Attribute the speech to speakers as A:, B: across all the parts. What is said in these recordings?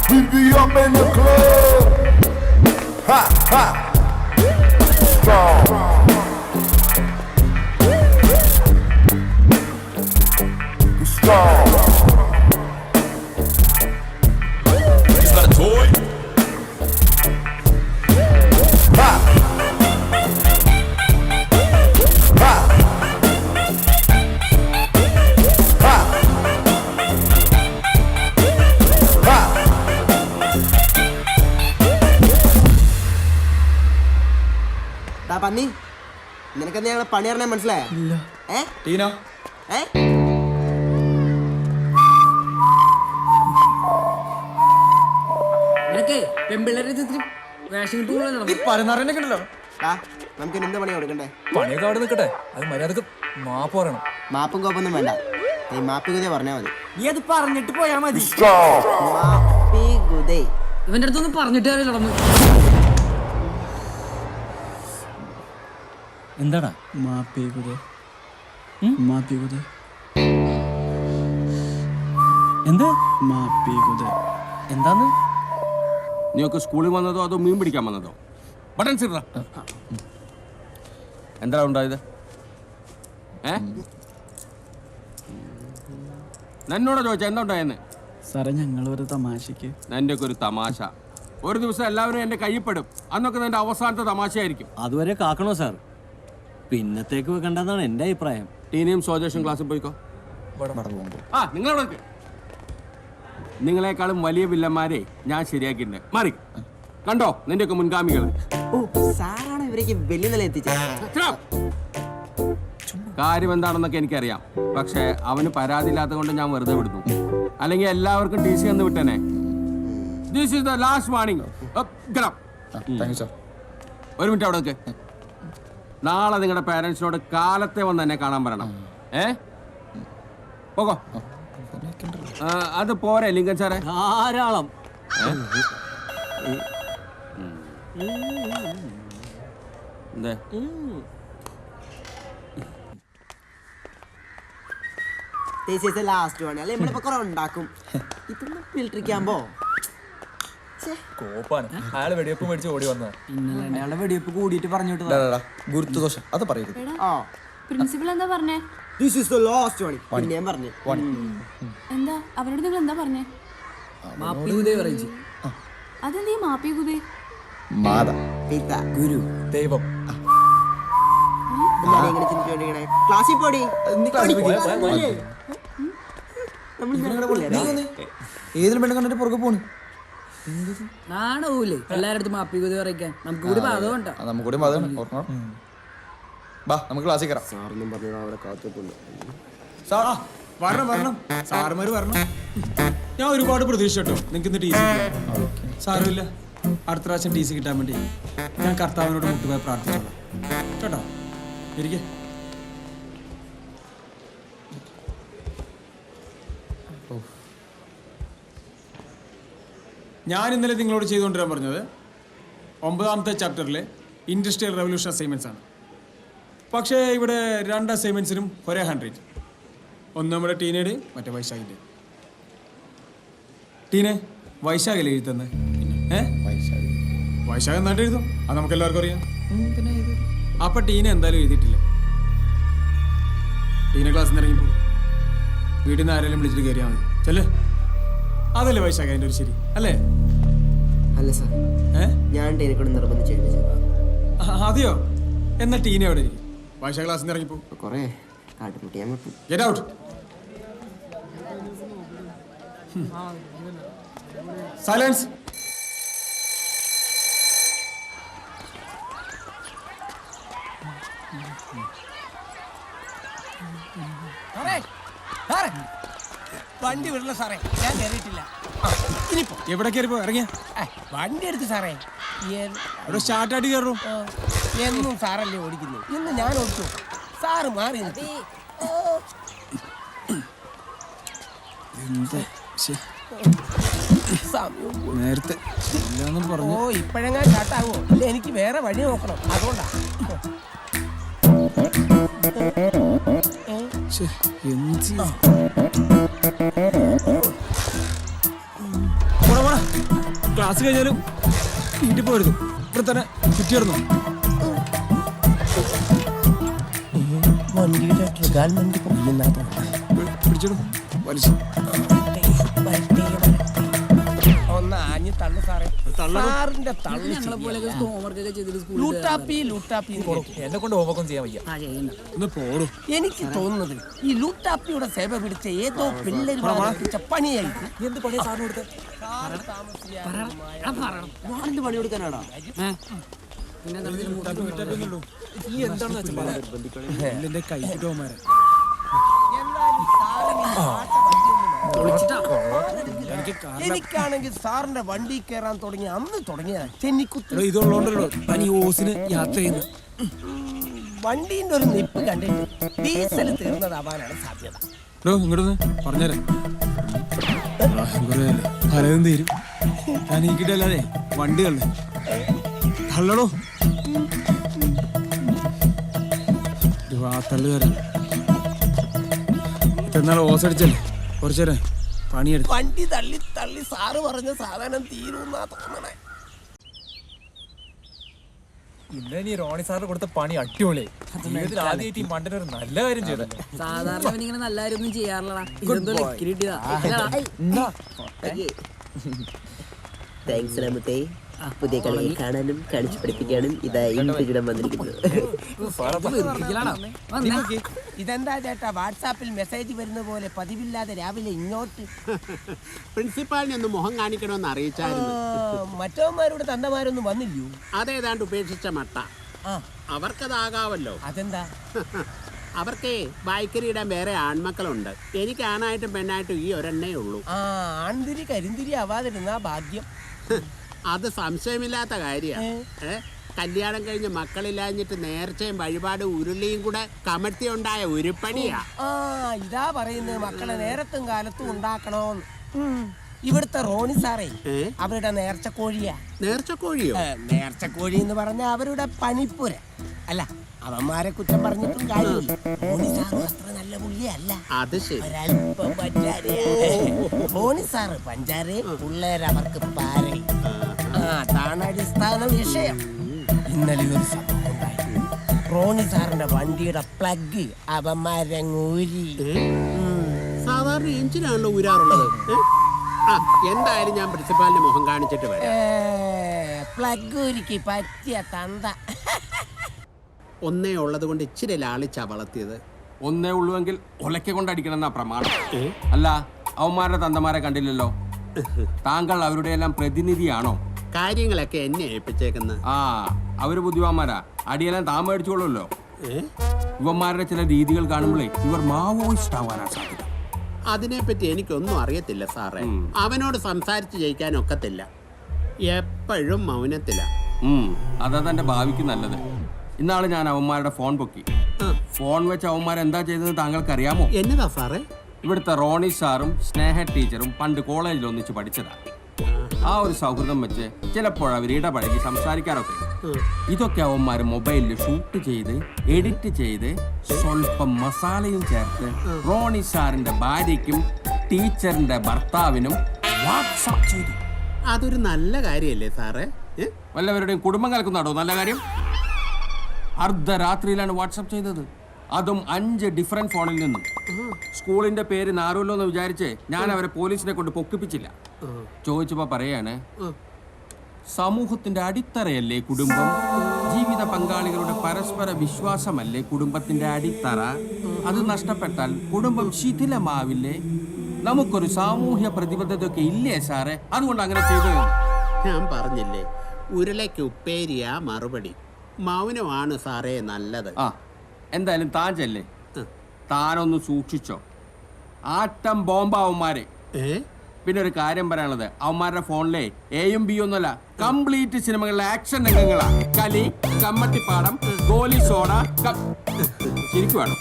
A: We be up in the club. Ha ha. Strong. Strong.
B: He's got a toy.
A: Ha. Ha. Ha. Ha.
C: പന്നി നിനക്കെന്താ ഞങ്ങളെ പണി അറിയാൻ മനസ്സിലായ
B: ടീനോ
D: നിനക്ക് പെമ്പിള്ളേരെ വേഷം
B: പരന്നാറന്നൊക്കെണ്ടല്ലോ
C: നമുക്ക് എന്ത് പണി കൊടുക്കണ്ടേ?
B: പണിയൊക്കെ അവിടെ നിൽക്കട്ടെ. അത് മര്യാദക്ക് മാപ്പ് പറയണം.
C: മാപ്പും കോപ്പൊന്നും വേണ്ട, ഈ മാപ്പി ഗുദേ പറഞ്ഞാ മതി.
D: നീ അത് പറഞ്ഞിട്ട് പോയാ മതി.
C: മാപ്പി ഗുദേ
D: ഇവന്റെ അടുത്തൊന്നും പറഞ്ഞിട്ട് അറിയില്ല.
E: എന്താടാ മാപ്പി ഗുദേ? മാപ്പി ഗുദേ എന്ത്? മാപ്പി ഗുദേ എന്താന്ന്?
F: നീയൊക്കെ സ്കൂളിൽ വന്നതോ അതോ മീൻ പിടിക്കാൻ വന്നതോ? ബട്ടൺസ് ഇട. എന്താ ഉണ്ടായത്? എന്നോടാ ചോദിച്ചാ എന്താ ഉണ്ടായെന്ന്?
E: സാറേ ഞങ്ങളൊരു തമാശക്ക്.
F: എൻ്റെ ഒക്കെ ഒരു തമാശ. ഒരു ദിവസം എല്ലാവരും എൻ്റെ കയ്യിൽപ്പെടും. അന്നൊക്കെ എൻ്റെ അവസാനത്തെ തമാശയായിരിക്കും.
G: അതുവരെ കാക്കണോ സാർ? പിന്നത്തേക്ക് വെക്കണ്ടെന്നാണ് എൻ്റെ അഭിപ്രായം.
F: ടീനയും സോജേഷൻ ക്ലാസ്സിൽ പോയിക്കോ. ആ നിങ്ങളവിടെ നിങ്ങളെക്കാളും വലിയ വില്ലന്മാരെ ഞാൻ ശരിയാക്കിയിട്ടുണ്ട്. മാറി കണ്ടോ നിന്റെയൊക്കെ മുൻഗാമികളെ.
C: സാറാണ് ഇവരേക്ക് വലിയ നില എത്തിച്ചത്.
F: കാര്യം എന്താണെന്നൊക്കെ എനിക്കറിയാം. പക്ഷെ അവന് പരാതിയില്ലാത്ത കൊണ്ട് ഞാൻ വെറുതെ വിടുന്നു. അല്ലെങ്കിൽ എല്ലാവർക്കും ടി സി എന്ന് വിട്ടേനെ. This is the last warning. ഒരു മിനിറ്റ് അവിടെ വെക്ക്. നാളെ നിങ്ങളുടെ പേരൻസിനോട് കാലത്തെ വന്ന് എന്നെ കാണാൻ പറയണം. പോകോ. അത് പോരെ ലിങ്കൻ സാറേ?
G: ധാരാളം.
F: എന്തേ
C: ലാസ്റ്റ് പണി അല്ലെ നമ്മളിപ്പോ കുറെ ഉണ്ടാക്കും. ഇതൊന്നും ഫിൽട്ടറിക്കാമ്പോ
B: അയാള് വെടിവെപ്പ് മേടിച്ച് ഓടി വന്ന
D: അയാളുടെ വെടിവെപ്പ് കൂടിയിട്ട് പറഞ്ഞിട്ട്
E: ഗുരുത്വദോഷം അത് പറയരുത്.
H: പ്രിൻസിപ്പൽ എന്താ പറഞ്ഞേ?
C: ദിസ് ഈസ് ദ ലാസ്റ്റ് പണി. പിന്നെയും പറഞ്ഞു
H: എന്താ അവരോട് നിങ്ങൾ എന്താ പറഞ്ഞേ?
D: മാപ്പി ഗുദേ പറയിച്ചു.
H: അതെന്തീ മാപ്പി ഗുദേ?
E: മാത
C: പിത
E: ഗുരു
B: ദൈവം.
C: ക്ലാസ്സിൽ പോടി.
E: ഏതിലും പെണ്ണു കണ്ടിട്ട് പുറകെ പോണു.
D: നാണവൂലേ എല്ലാരുടെ അടുത്ത് മാപ്പി ഗുദേ പറയിക്കാൻ? നമുക്ക് കൂടി പാതമുണ്ടോ?
E: നമുക്ക് കൂടി മതമാണ് ഓർക്കണം. ബാ നമുക്ക് ക്ലാസ്സിൽ കയറാം.
C: സാറൊന്നും പറഞ്ഞാൽ അവിടെ കാത്തിട്ടുണ്ട്.
I: വരണം വരണം, സാറുമാര് വരണം. ഞാൻ ഒരുപാട് പ്രതീക്ഷ കേട്ടോ നിങ്ങൾക്ക് ഇന്ന് ടി സി. സാരമില്ല, അടുത്ത പ്രാവശ്യം ടി സി കിട്ടാൻ വേണ്ടി ഞാൻ കർത്താവിനോട് മുട്ടുപോയി പ്രാർത്ഥിച്ചോളാം കേട്ടോ. ഇരിക്കെ. ഞാൻ ഇന്നലെ നിങ്ങളോട് ചെയ്തുകൊണ്ടിരാൻ പറഞ്ഞത് 9ാമത്തെ ചാപ്റ്ററിലെ ഇൻഡസ്ട്രിയൽ റവല്യൂഷൻ അസൈൻമെൻറ്റ്സ് ആണ്. പക്ഷേ ഇവിടെ 2 അസൈൻമെൻറ്റ്സിനും ഒരേ ഹാൻഡ് റൈറ്റ്. ഒന്ന് നമ്മുടെ ടീനയുടെ, മറ്റേ വൈശാഖിൻ്റെ. ടീനെ വൈശാഖല്ലേ എഴുതുന്നത്? വൈശാഖ് എന്നായിട്ട് എഴുതും, അത് നമുക്ക് എല്ലാവർക്കും അറിയാം. അപ്പൊ ടീന എന്തായാലും എഴുതിയിട്ടില്ല. ടീന ക്ലാസ്സിൽ നിന്ന് ഇറങ്ങിപ്പോ വീട്ടിൽ നിന്ന് ആരെങ്കിലും വിളിച്ചിട്ട് കയറിയാൽ മതി. ചെല്ലേ, അതല്ലേ വൈശാഖ് അതിൻ്റെ ഒരു ശരി അല്ലേ?
C: അല്ല സാർ, ഞാൻ ടീനെക്കൂടെ നിർബന്ധിച്ച് എഴുതിച്ചത്.
I: അതെയോ? എന്നാൽ ടീന എവിടെ ഇരിക്കും? വൈശാഖ് ക്ലാസ്സിൽ നിന്ന് ഇറങ്ങിപ്പോ
C: കൊറേ കാട്ടുമുട്ടിയാൻ പറ്റും.
I: Get out. സൈലൻസ്.
C: വണ്ടി വിടല സാറേ, ഞാൻ കയറിയിട്ടില്ല. ഇനിയിപ്പോ
I: എവിടെ കയറിപ്പോ ഇറങ്ങിയ
C: വണ്ടി എടുത്ത് സാറേ.
I: അവിടെ സ്റ്റാർട്ടായിട്ട് കയറൂ.
C: എന്നും സാറല്ലേ ഓടിക്കുന്നു, ഇന്ന് ഞാൻ ഓടിച്ചു. സാറ് മാറി നിർത്തി.
I: നേരത്തെ
C: ഓ ഇപ്പഴെങ്ങാൻ കാട്ടാവോ? ഇല്ല, എനിക്ക് വേറെ വഴി നോക്കണം, അതുകൊണ്ടാ.
I: ക്ലാസ് കഴിഞ്ഞാലും വീട്ടിൽ പോരുന്നു. ഇവിടെ തന്നെ ചുറ്റിയിടുന്നു.
C: വണ്ടിയുടെ ട്രിഗാൽമെന്റ്
I: പിടിച്ചിടും വലിച്ചു.
C: ഒന്ന് ആഞ്ഞ് തള്ളു സാറേ. സാറിന്റെ തള്ളു
D: ഞങ്ങളെ പോലെ ഹോംവർക്ക് ഒക്കെ ചെയ്തിട്ട് സ്കൂളിൽ
C: ലൂട്ടാപ്പി ലൂട്ടാപ്പി
B: എന്നെ കൊണ്ട് ഹോംവർക്കൊന്നും ചെയ്യാൻ വയ്യ.
I: ഒന്ന് പോടും.
C: എനിക്ക് തോന്നുന്നത് ഈ ലൂട്ടാപ്പിയുടെ സേവ പിടിച്ച ഏതോ പിള്ളേർ പിടിച്ച പണിയായിരിക്കും.
B: എന്ത് പണിയാ സാറിന് കൊടുത്തത്?
C: ഞാനെന്ത് പണി കൊടുക്കാനാടാ?
B: ഈ എന്താണെന്ന് വെച്ചാൽ പറയാം.
I: എന്റെ കൈക്ക് ടോമാരെ
C: എനിക്കാണെങ്കിൽ സാറിന്റെ വണ്ടി കയറാൻ തുടങ്ങി അന്ന് തുടങ്ങിയ ചെന്നിക്കുത്ത്.
I: ഇതുള്ളോണ്ടല്ലോ തനി ഓസിന് യാത്ര ചെയ്യുന്നത്.
C: വണ്ടീന്റെ ഒരു നിപ്പ് കണ്ടിട്ട് ഡീസൽ തീർന്നതാവാനാണ് സാധ്യത.
I: ഇങ്ങോട്ടൊന്ന് പറഞ്ഞേരാ. പലതും തീരും. ഞാൻ ഈ കിട്ടല്ലാതെ വണ്ടികളിൽ തള്ളടോ. തള്ളുകാരൻ എന്നാൾ ഓസടിച്ചല്ലേ കുറച്ചേരം പണിയെടുത്തു.
C: വണ്ടി തള്ളി തള്ളി സാറ് പറഞ്ഞ സാധനം തീരുന്നാ തോന്നണേ.
B: ഇന്നലെ നീ റോണി സാറിന് കൊടുത്ത പണി അടിപൊളി. ജീവിതത്തിൽ ആദ്യമായിട്ട് ഈ മണ്ടനൊരു നല്ല കാര്യം ചെയ്തല്ലേ.
D: സാധാരണ അവനിങ്ങനെ നല്ല കാര്യമൊന്നും ചെയ്യാറില്ലടാ. ഇതെന്തോ ലക്കിന് കിട്ടിയതാ.
J: താങ്ക്സ് രാമത്തെ. പുതിയ കളികൾ കാണാനും കാണിച്ചു പഠിപ്പിക്കാനും ഇതാ ഇൻസ്റ്റഗ്രാം വന്നിരിക്കുന്നത്.
C: ഇതെന്താ ചേട്ടാ വാട്സാപ്പിൽ മെസ്സേജ് വരുന്ന പോലെ പതിവില്ലാതെ രാവിലെ ഇങ്ങോട്ട്?
G: പ്രിൻസിപ്പാളിനെ ഒന്ന് മുഖം കാണിക്കണമെന്ന് അറിയിച്ചായിരുന്നു.
C: മറ്റവന്മാരുടെ തന്തമാരൊന്നും വന്നില്ലയോ?
G: അതേതാണ്ട് ഉപേക്ഷിച്ച മട്ട. അവർക്കതാകാവല്ലോ.
C: അതെന്താ?
G: അവർക്ക് ബൈക്കറി ഇടാൻ വേറെ ആൺമക്കളുണ്ട്. എനിക്ക് ആണായിട്ടും പെണ്ണായിട്ടും ഈ ഒരെണ്ണേ ഉള്ളൂ.
C: ആൺതിരി കരിന്തിരി ആവാതിരുന്നാ ഭാഗ്യം.
G: അത് സംശയമില്ലാത്ത കാര്യമാണ്. കല്യാണം കഴിഞ്ഞ് മക്കളില്ലാഞ്ഞിട്ട് നേർച്ചയും വഴിപാടും ഉരുളിയും കൂടെ കമഴ്ത്തിയുണ്ടായ ഉരുപ്പണിയാ.
C: ഇതാ പറയുന്നത് മക്കളെ നേരത്തും കാലത്തും ഉണ്ടാക്കണോന്ന്. ഇവിടുത്തെ റോണി സാറേ അവരുടെ നേർച്ചക്കോഴിയാ.
G: നേർച്ചക്കോഴിയോ?
C: നേർച്ചക്കോഴി എന്ന് പറഞ്ഞ അവരുടെ പണിപ്പുര. അല്ല, അവന്മാരെ കുറ്റം പറഞ്ഞിട്ടും കാര്യമില്ല. റോണി സാറ് അത്ര നല്ല പുള്ളിയല്ല.
G: അത് ശരി.
C: ഒരല്പം പഞ്ചാരയാ. റോണി സാറ് പഞ്ചാരയും പിള്ളേരവർക്ക് പാരയും. അതാണ് അടിസ്ഥാന വിഷയം. ഇന്നലെ ഒരു സംഭവം ഉണ്ടായി. റോണി സാറിന്റെ വണ്ടിയുടെ പ്ലഗ് അവന്മാരങ്ങൂരി.
G: സാധാരണ എഞ്ചിനാണല്ലോ ഊരാറുള്ളത്. എന്തായാലും ഞാൻ പ്രിൻസിപ്പാലിന്റെ മുഖം കാണിച്ചിട്ട് വരാം.
C: പ്ലഗ് ഊരിക്ക് പറ്റിയ തന്ത.
G: ഒന്നേ ഉള്ളത് കൊണ്ട് ഇച്ചിരി ലാളിച്ചാ വളർത്തിയത്.
F: ഒന്നേ ഉള്ളുവെങ്കിൽ ഒലക്കെ കൊണ്ടടിക്കണം എന്നാ പ്രമാണം. അല്ല, അവന്മാരുടെ തന്തമാരെ കണ്ടില്ലല്ലോ. താങ്കൾ അവരുടെ എല്ലാം പ്രതിനിധിയാണോ?
G: കാര്യങ്ങളൊക്കെ എന്നെ ഏൽപ്പിച്ചേക്കുന്ന.
F: അവര് ബുദ്ധിമാന്മാരാ. അടിയെല്ലാം താൻ മേടിച്ചോളൂല്ലോ. ഇവന്മാരുടെ ചില രീതികൾ കാണുമ്പോഴേ ഇവർ മാവോയിസ്റ്റ് ആവാനാ സാധ്യത.
G: അതിനെപ്പറ്റി എനിക്കൊന്നും അറിയത്തില്ല സാറേ. അവനോട് സംസാരിച്ച് ജയിക്കാൻ ഒക്കത്തില്ല. എപ്പോഴും മൗനത്തില.
F: അതാ തന്റെ ഭാവിക്ക് നല്ലത്. ഇന്നാള് ഞാൻ അവന്മാരുടെ ഫോൺ പൊക്കി. ഫോൺ വെച്ച് അവന്മാരെന്താ ചെയ്തതെന്ന് താങ്കൾക്ക് അറിയാമോ?
G: എന്നതാ സാറേ?
F: ഇവിടുത്തെ റോണി സാറും സ്നേഹ ടീച്ചറും പണ്ട് കോളേജിൽ ഒന്നിച്ച് പഠിച്ചതാ. ആ ഒരു സൗഹൃദം വെച്ച് ചിലപ്പോൾ അവർ ഇടപഴകി സംസാരിക്കാറൊക്കെ. ഇതൊക്കെ അവന്മാർ മൊബൈലിൽ ഷൂട്ട് ചെയ്ത് എഡിറ്റ് ചെയ്ത് സ്വല്പം മസാലയും ചേർത്ത് റോണി സാറിന്റെ ഭാര്യയ്ക്കും ടീച്ചറിന്റെ ഭർത്താവിനും വാട്സാപ്പ് ചെയ്തു.
G: അതൊരു നല്ല കാര്യല്ലേ സാറേ?
F: വല്ലവരുടെയും കുടുംബം കലക്കുന്നാടോ നല്ല കാര്യം? അർദ്ധരാത്രിയിലാണ് വാട്സാപ്പ് ചെയ്തത്. അതും 5 ഡിഫറെന്റ് ഫോണിൽ നിന്നും. സ്കൂളിന്റെ പേര് നാറുമല്ലോ എന്ന് വിചാരിച്ച് ഞാൻ അവരെ പോലീസിനെ കൊണ്ട് പൊക്കിപ്പിച്ചില്ല. ചോദിച്ചപ്പോ പറയാണ്, സമൂഹത്തിന്റെ അടിത്തറയല്ലേ കുടുംബം, ജീവിത പങ്കാളികളുടെ പരസ്പര വിശ്വാസമല്ലേ കുടുംബത്തിന്റെ അടിത്തറ, അത് നഷ്ടപ്പെട്ടാൽ കുടുംബം ശിഥിലമാവില്ലേ, നമുക്കൊരു സാമൂഹ്യ പ്രതിബദ്ധതയൊക്കെ ഇല്ലേ സാറേ, അതുകൊണ്ട് അങ്ങനെ ചെയ്തു.
G: ഞാൻ പറഞ്ഞില്ലേ, ഉരുളയ്ക്ക് ഉപ്പേരിയാ മറുപടി. മൗനമാണ് സാറേ നല്ലത്.
F: എന്തായാലും താൻ ചെല്ലേ, താനൊന്ന് സൂക്ഷിച്ചോ. ആട്ടം ബോംബ് അവന്മാര്. പിന്നെ ഒരു കാര്യം പറയാനുള്ളത്, അവന്മാരുടെ ഫോണിലെ എയും ബി ഒന്നുമല്ല, കംപ്ലീറ്റ് സിനിമകളിലെ ആക്ഷൻ രംഗങ്ങളാ. കലി, കമ്മട്ടിപ്പാടം, ഗോലി സോഡ. ശരിക്കും വേണം.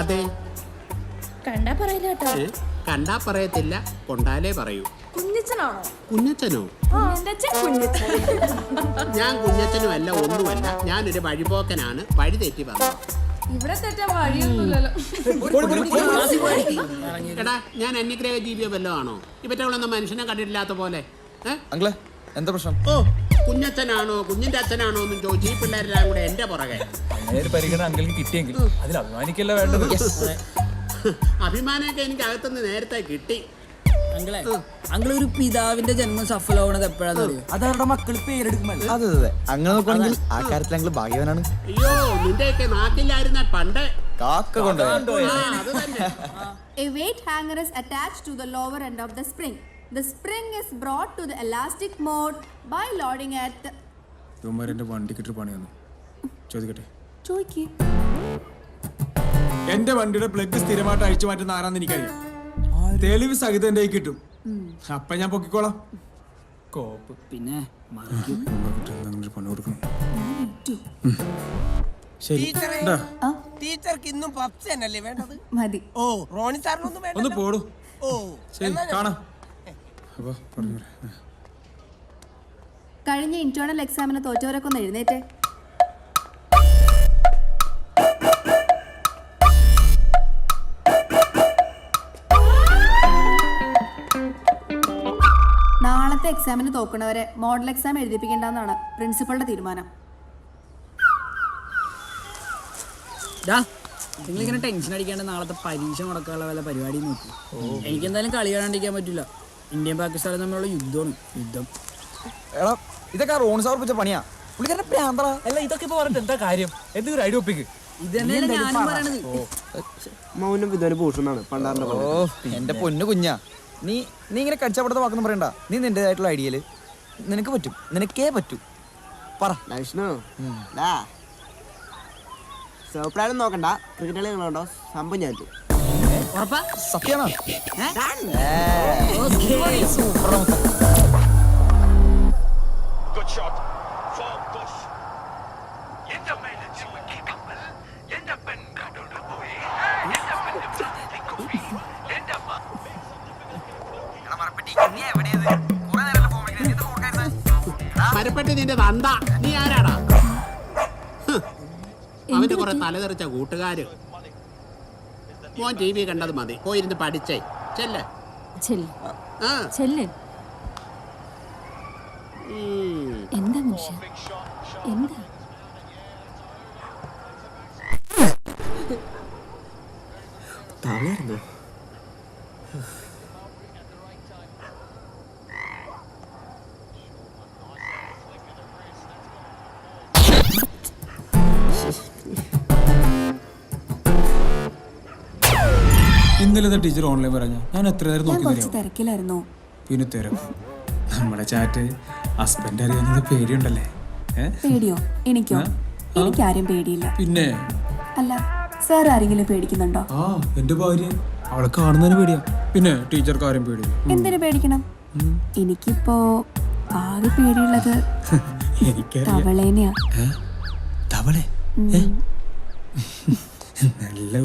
G: അതെ,
H: കണ്ടാ പറയില്ല കേട്ടോ.
G: കണ്ടാ പറയത്തില്ല, കൊണ്ടാലേ പറയൂ.
H: കുഞ്ഞച്ചനാണോ?
G: കുഞ്ഞച്ചനോ? ഞാൻ കുഞ്ഞച്ചനും അല്ല, ഒന്നുമല്ല. ഞാനൊരു വഴിപോക്കനാണ്, വഴി തെറ്റി വന്നത്.
H: ഇവിടെ തെറ്റാൻ വഴിയൊന്നുമില്ലല്ലോ.
G: എടാ, ഞാൻ അന്യഗ്രഹ ജീവിയോ വല്ലോ ആണോ? ഇവറ്റകളൊന്നും മനുഷ്യനെ കണ്ടിട്ടില്ലാത്ത പോലെ.
E: അങ്കിളെ എന്താ പ്രശ്നം?
G: ഓ, കുഞ്ഞച്ചനാണോ കുഞ്ഞിന്റെ അച്ഛനാണോ എന്നും ചോദിച്ചു ഈ പിള്ളേരെല്ലാം കൂടെ എന്റെ പുറകെ.
B: അങ്ങനെ ഒരു പരിഗണന അങ്കിൾക്ക് കിട്ടിയെങ്കിൽ അതിൽ അഭിമാനിക്കല്ല വേണ്ടത്.
G: അഭിമാനമൊക്കെ എനിക്ക് അകത്തുനിന്ന് നേരത്തെ കിട്ടി.
D: അങ്കിള് ഒരു പിതാവിന്റെ ജന്മം സഫലമാവണത് എപ്പോഴാന്ന് അറിയോ? അത് അവരുടെ മക്കൾ പേരെടുക്കുമ്പോൾ.
E: അതെ അതെ, അങ്ങനെ നോക്കുവാണെങ്കിൽ ആ കാര്യത്തിൽ അങ്കിൾ ഭാഗ്യവാനാണ്.
G: അയ്യോ, നിന്റെയൊക്കെ നാട്ടിലായിരുന്ന പണ്ട്
E: കാക്ക കൊണ്ട്
G: അത് തന്നെ.
H: A weight hanger is attached to the lower end of the spring. The spring is brought to the elastic mode by loading at the...
I: ഇവന്മാരെന്റെ വണ്ടിക്കിട്ട് പണി വന്നു. ചോദിക്കട്ടെ,
H: ചോയ്ക്ക്.
I: എന്റെ വണ്ടിയുടെ പ്ലഗ് സ്ഥിരമായിട്ട് അഴിച്ചു മാറ്റുന്ന ആരാന്ന് എനിക്കറിയാം. തെളിവ് സഹിതം എന്റെ കയ്യിൽ കിട്ടും. അപ്പൊ ഞാൻ പൊക്കിക്കോളാം.
B: കോപ്പ്
D: പിന്നെ
I: പണി കൊടുക്കണം.
C: ടീച്ചർക്ക് ഇന്നും പപ്സ് തന്നെയല്ലേ വേണ്ടത്?
H: മതി.
C: ഓ, റോണി സാറിനൊന്നും വേണ്ട.
I: ഒന്ന് പോടൂ.
C: ഓ,
I: ശരി, കാണാം. അപ്പൊ പറഞ്ഞു.
H: കഴിഞ്ഞ ഇന്റേണൽ എക്സാമിന് തോറ്റവരൊക്കെ ഒന്ന് എഴുന്നേറ്റേ. നാളത്തെ എക്സാമിന് തോക്കുന്നവരെ മോഡൽ എക്സാം എഴുതിപ്പിക്കേണ്ടെന്നാണ് പ്രിൻസിപ്പളുടെ തീരുമാനം.
D: നിങ്ങളിങ്ങനെ ടെൻഷൻ അടിക്കാണ്ട് നാളത്തെ പരീക്ഷ മുടക്കാനുള്ള വല്ല പരിപാടി നോക്കി. എനിക്കെന്തായാലും കളി കാണാണ്ടിരിക്കാൻ പറ്റില്ല. ഇന്ത്യയും പാകിസ്ഥാനും തമ്മിലുള്ള യുദ്ധം.
E: എടാ, ഇതൊക്കെ റോണി സാർ വെച്ച പണിയാ. പുള്ളിക്കാരന്റെ പ്രാന്തറ.
B: അല്ല, ഇതൊക്കെ ഇപ്പൊ പറഞ്ഞിട്ട് എന്താ കാര്യം? എന്തൊരു ഐഡിയ ഒപ്പിക്ക്.
D: ഇത് തന്നെയല്ലേ ഞാനും പറയണത്.
J: മൗനം വിധവന് പൂഷണാണ് പണ്ടാറിന്റെ
E: ഓ, എന്റെ പൊന്നു കുഞ്ഞാ, നീ ഇങ്ങനെ കടിച്ചപ്പെടുത്ത വാക്കൊന്നും പറയണ്ട. നീ നിന്റേതായിട്ടുള്ള ഐഡിയയില് നിനക്ക് പറ്റും, നിനക്കേ പറ്റൂ. പറ.
J: സോപ്രാനും നോക്കണ്ട, ക്രിക്കറ്റ് കളി നിങ്ങളുണ്ടോ? സംഭവം ഞാൻ
E: സത്യാണോ?
G: മരപ്പെട്ടി നിന്റെ തന്ത. നീ ആരാടാ? അവന്റെ കുറെ തലതെറിച്ച കൂട്ടുകാര്. മോൻ ടി വി കണ്ടത് മതി, പോയിരുന്ന് പഠിച്ചേ. ചെല്ലേ.
H: എന്താ മനുഷ്യ, എന്താ?
J: തളർന്നു.
I: ഇന്നലെ ടീച്ചർ ഓൺലൈൻ പറഞ്ഞ ഞാൻ എത്ര നേരം നോക്കി.
H: തിരക്കിലായിരുന്നു.
I: പിന്നെ തിരക്കും. നമ്മുടെ ചാറ്റ് ഹസ്ബൻഡ് അറിയാവുന്നത് പേടിയുണ്ടല്ലേ?
H: പേടിയോ? എനിക്കോ? എനിക്കാരും പേടിയില്ല.
I: പിന്നെ
H: അല്ല, സാർ ആരെങ്കിലും പേടിക്കുന്നുണ്ടോ?
I: ആ, എന്റെ ഭാര്യ, അവളെ കാണുന്നതിന് പേടിയാ. പിന്നെ ടീച്ചർക്ക് ആരും പേടിയില്ല.
H: എന്തിനു പേടിക്കണം? എനിക്കിപ്പോ ആകെ പേടിയുള്ളത് തവളേനെയാ.
I: തവളെ? നല്ല